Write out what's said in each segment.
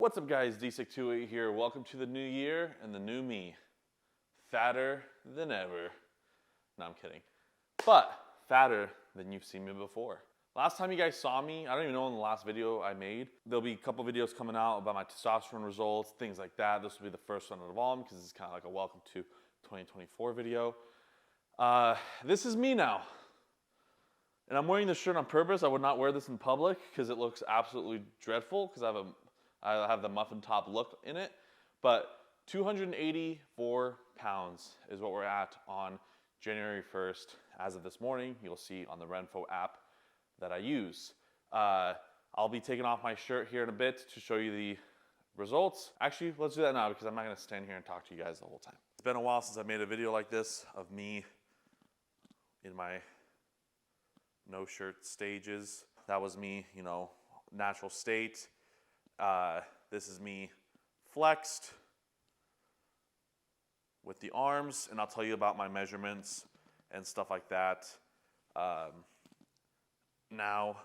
What's up guys, D628 here. Welcome to the new year and the new me. Fatter than ever. No, I'm kidding. But fatter than you've seen me before. Last time you guys saw me, I don't even know in the last video I made. There'll be a couple videos coming out about my testosterone results, things like that. This will be the first one out of all of them because it's kind of like a welcome to 2024 video. This is me now. And I'm wearing this shirt on purpose. I would not wear this in public because it looks absolutely dreadful because I have the muffin top look in it. But 284 pounds is what we're at on January 1st. As of this morning, you'll see on the Renfo app that I use. I'll be taking off my shirt here in a bit to show you the results. Actually, let's do that now because I'm not gonna stand here and talk to you guys the whole time. It's been a while since I made a video like this of me in my no shirt stages. That was me, you know, natural state. This is me flexed with the arms, and I'll tell you about my measurements and stuff like that now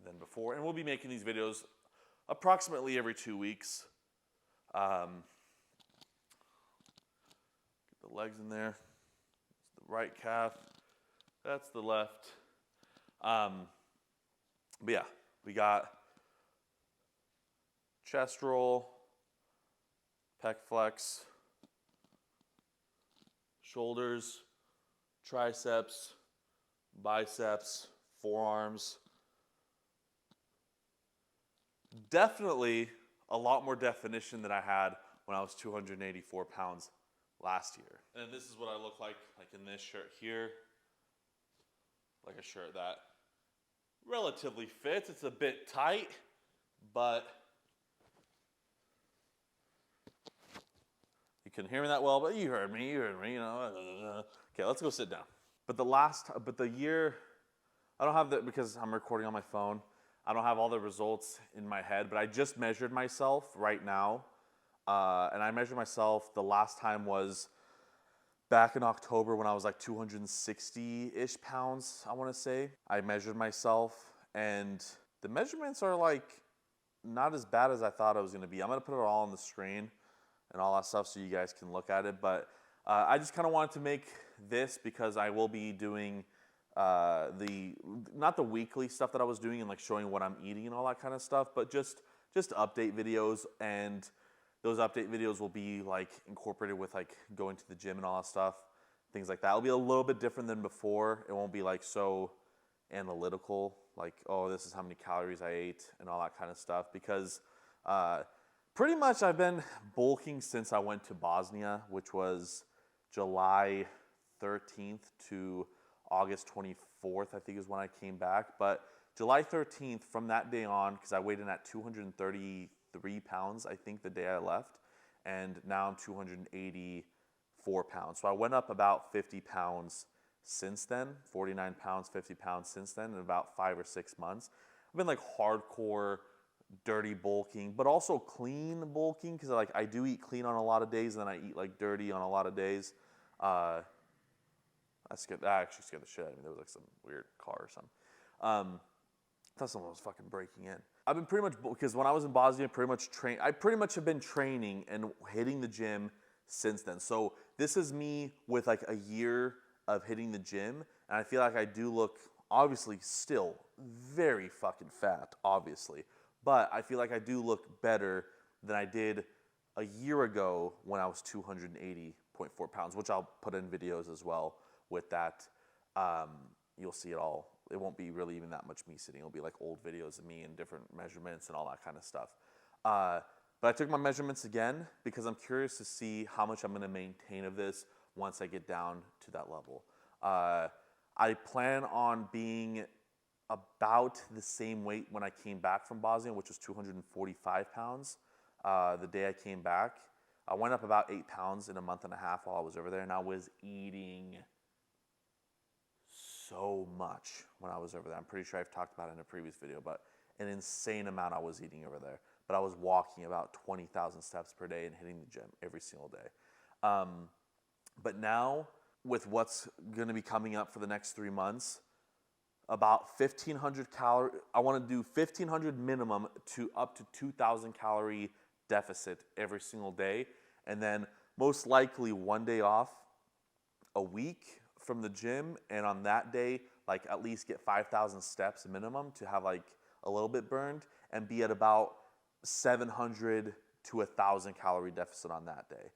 than before. And we'll be making these videos approximately every 2 weeks. Get the legs in there. It's the right calf. That's the left. But yeah, we got chest roll, pec flex, shoulders, triceps, biceps, forearms. Definitely a lot more definition than I had when I was 284 pounds last year. And this is what I look like in this shirt here. Like a shirt that relatively fits. It's a bit tight, but you couldn't hear me that well, but you heard me, you know. Okay, let's go sit down. But the year, I don't have that because I'm recording on my phone. I don't have all the results in my head, but I just measured myself right now. And I measured myself, the last time was back in October when I was like 260-ish pounds, I want to say. I measured myself, and the measurements are like not as bad as I thought it was going to be. I'm going to put it all on the screen and all that stuff so you guys can look at it. But I just kind of wanted to make this because I will be doing not the weekly stuff that I was doing and like showing what I'm eating and all that kind of stuff, but just update videos. And those update videos will be like incorporated with like going to the gym and all that stuff, things like that. It'll be a little bit different than before. It won't be like so analytical, like, oh, this is how many calories I ate and all that kind of stuff, because pretty much I've been bulking since I went to Bosnia, which was July 13th to August 24th, I think is when I came back. But July 13th, from that day on, because I weighed in at 233 pounds, I think, the day I left, and now I'm 284 pounds. So I went up about 50 pounds since then, 49 pounds, 50 pounds since then in about 5 or 6 months. I've been like hardcore dirty bulking, but also clean bulking, because like I do eat clean on a lot of days, and then I eat like dirty on a lot of days. That actually scared the shit out of me. There was like some weird car or something. I thought someone was fucking breaking in. I've been pretty much, because when I was in Bosnia, I pretty much have been training and hitting the gym since then. So this is me with like a year of hitting the gym, and I feel like I do look, obviously still very fucking fat, obviously, but I feel like I do look better than I did a year ago when I was 280.4 pounds, which I'll put in videos as well with that. You'll see it all. It won't be really even that much me sitting. It'll be like old videos of me and different measurements and all that kind of stuff. But I took my measurements again because I'm curious to see how much I'm going to maintain of this once I get down to that level. I plan on being about the same weight when I came back from Bosnia, which was 245 pounds the day I came back. I went up about 8 pounds in a month and a half while I was over there, and I was eating so much when I was over there. I'm pretty sure I've talked about it in a previous video, but an insane amount I was eating over there. But I was walking about 20,000 steps per day and hitting the gym every single day. But now, with what's going to be coming up for the next 3 months, about 1,500 calorie. I want to do 1,500 minimum to up to 2,000 calorie deficit every single day, and then most likely one day off a week from the gym, and on that day, like at least get 5,000 steps minimum to have like a little bit burned, and be at about 700 to 1,000 calorie deficit on that day.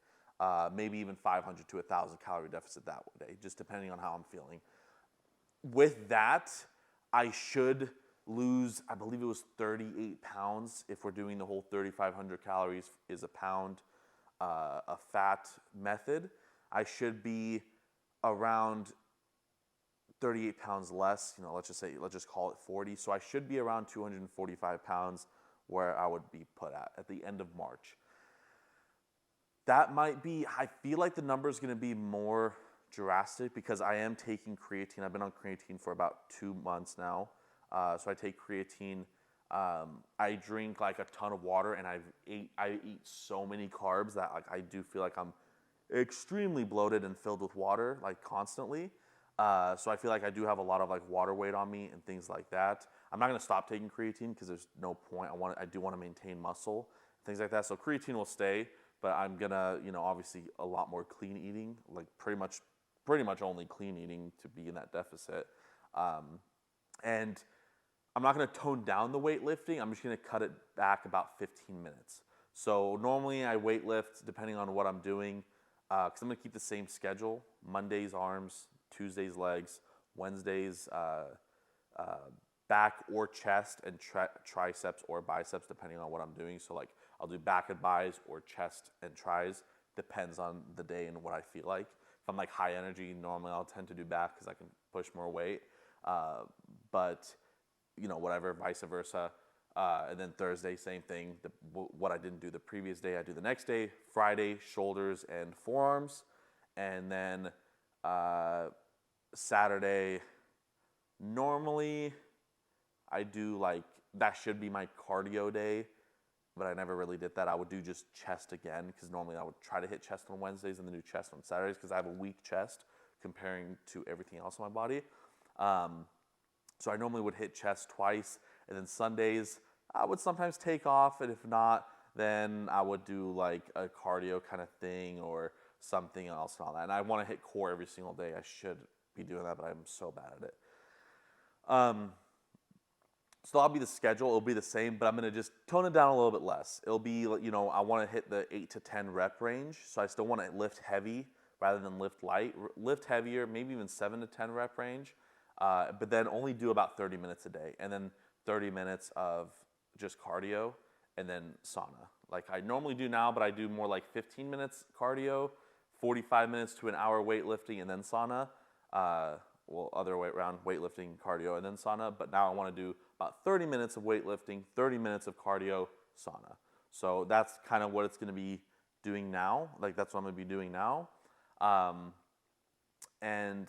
Maybe even 500 to 1,000 calorie deficit that day, just depending on how I'm feeling. With that, I should lose, I believe it was 38 pounds if we're doing the whole 3,500 calories is a pound a fat method. I should be around 38 pounds less, let's just call it 40. So I should be around 245 pounds where I would be put at the end of March. That might be, I feel like the number is going to be more drastic because I am taking creatine. I've been on creatine for about 2 months now. So I take creatine. I drink like a ton of water, and I eat so many carbs that like I do feel like I'm extremely bloated and filled with water like constantly. So I feel like I do have a lot of like water weight on me and things like that. I'm not gonna stop taking creatine because there's no point. I do want to maintain muscle, things like that. So creatine will stay, but I'm gonna, obviously a lot more clean eating, like pretty much only clean eating to be in that deficit. And I'm not gonna tone down the weightlifting. I'm just gonna cut it back about 15 minutes. So normally I weightlift depending on what I'm doing, because I'm gonna keep the same schedule: Mondays arms, Tuesdays legs, Wednesdays back or chest, and triceps or biceps depending on what I'm doing. So like I'll do back and bis or chest and tris, depends on the day and what I feel like. If I'm like high energy, normally I'll tend to do back because I can push more weight. But whatever, vice versa. And then Thursday, same thing. What I didn't do the previous day, I do the next day. Friday, shoulders and forearms. And then Saturday, normally I do like, that should be my cardio day, but I never really did that. I would do just chest again, because normally I would try to hit chest on Wednesdays and then do chest on Saturdays, because I have a weak chest comparing to everything else in my body. So I normally would hit chest twice, and then Sundays I would sometimes take off, and if not, then I would do like a cardio kind of thing or something else and all that. And I want to hit core every single day. I should be doing that, but I'm so bad at it. So that'll be the schedule. It'll be the same, but I'm going to just tone it down a little bit less. It'll be, I want to hit the 8 to 10 rep range. So I still want to lift heavy rather than lift light. Lift heavier, maybe even 7 to 10 rep range, but then only do about 30 minutes a day. And then 30 minutes of just cardio and then sauna. Like I normally do now, but I do more like 15 minutes cardio, 45 minutes to an hour weightlifting, and then sauna. Other way around, weightlifting, cardio, and then sauna. But now I want to do about 30 minutes of weightlifting, 30 minutes of cardio, sauna. So that's kind of what it's going to be doing now. Like that's what I'm going to be doing now. And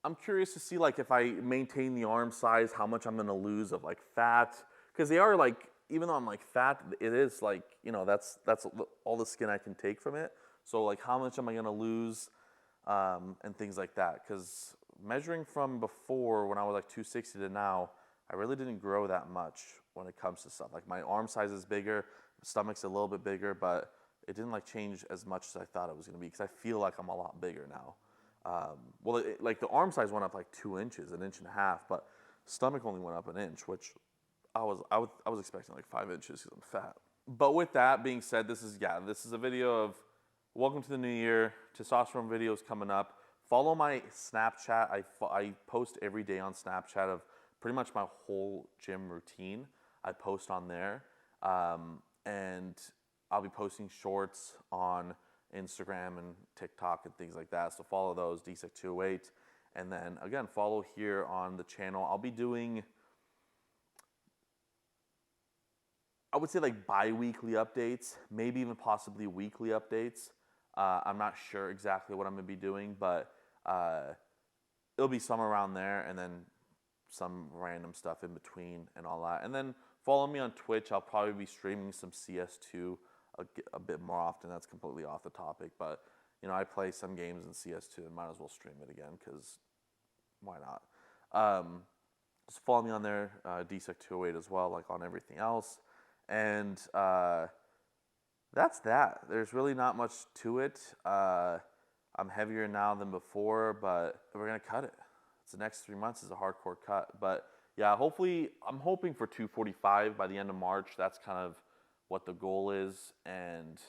I'm curious to see like if I maintain the arm size, how much I'm going to lose of like fat. Because they are like, even though I'm like fat, it is like, that's all the skin I can take from it. So like how much am I going to lose? And things like that, because measuring from before when I was like 260 to now, I really didn't grow that much when it comes to stuff. Like my arm size is bigger, stomach's a little bit bigger, but it didn't like change as much as I thought it was going to be, because I feel like I'm a lot bigger now. Like the arm size went up like 2 inches, 1.5 inches, but stomach only went up 1 inch, which I was expecting like 5 inches because I'm fat. But with that being said, this is a video of welcome to the new year. Testosterone videos coming up. Follow my Snapchat. I post every day on Snapchat of pretty much my whole gym routine. I post on there. And I'll be posting shorts on Instagram and TikTok and things like that. So follow those, DSEC208. And then again, follow here on the channel. I'll be doing, I would say like bi-weekly updates, maybe even possibly weekly updates. I'm not sure exactly what I'm going to be doing, but it'll be somewhere around there, and then some random stuff in between and all that. And then follow me on Twitch. I'll probably be streaming some CS2 a bit more often. That's completely off the topic, but I play some games in CS2 and might as well stream it again, because why not? Just follow me on there, DSEC208 as well, like on everything else. And that's that. There's really not much to it. I'm heavier now than before, but we're gonna cut it. It's the next 3 months is a hardcore cut. But yeah, hopefully, I'm hoping for 245 by the end of March. That's kind of what the goal is, and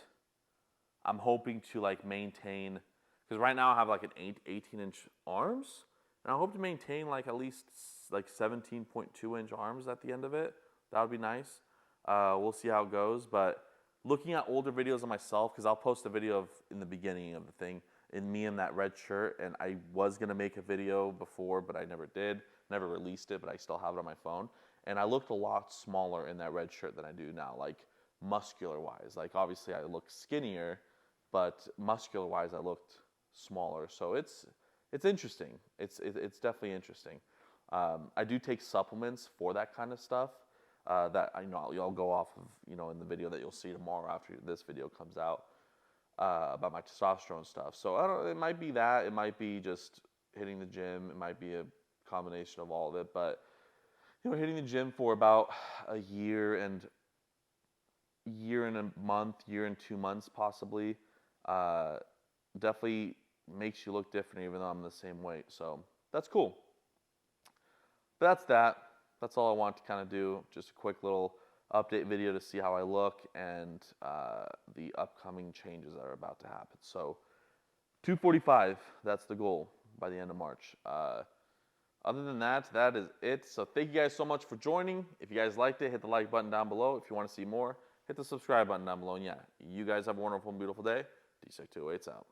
I'm hoping to like maintain, because right now I have like an 18-inch arms, and I hope to maintain like at least like 17.2-inch arms at the end of it. That would be nice. We'll see how it goes, but looking at older videos of myself, because I'll post a video of in the beginning of the thing, in me in that red shirt, and I was gonna make a video before, but I never did, never released it, but I still have it on my phone. And I looked a lot smaller in that red shirt than I do now, like muscular wise. Like obviously I look skinnier, but muscular wise I looked smaller. So it's interesting. It's definitely interesting. I do take supplements for that kind of stuff. That I know I'll go off of, in the video that you'll see tomorrow after this video comes out, about my testosterone stuff. So I don't know, it might be that, it might be just hitting the gym, it might be a combination of all of it, but hitting the gym for about a year and a month, year and 2 months possibly, definitely makes you look different even though I'm the same weight. So that's cool. But that's that. That's all I want to kind of do. Just a quick little update video to see how I look and the upcoming changes that are about to happen. So 245, that's the goal by the end of March. Other than that, that is it. So thank you guys so much for joining. If you guys liked it, hit the like button down below. If you want to see more, hit the subscribe button down below. And yeah, you guys have a wonderful and beautiful day. DSEC208's out.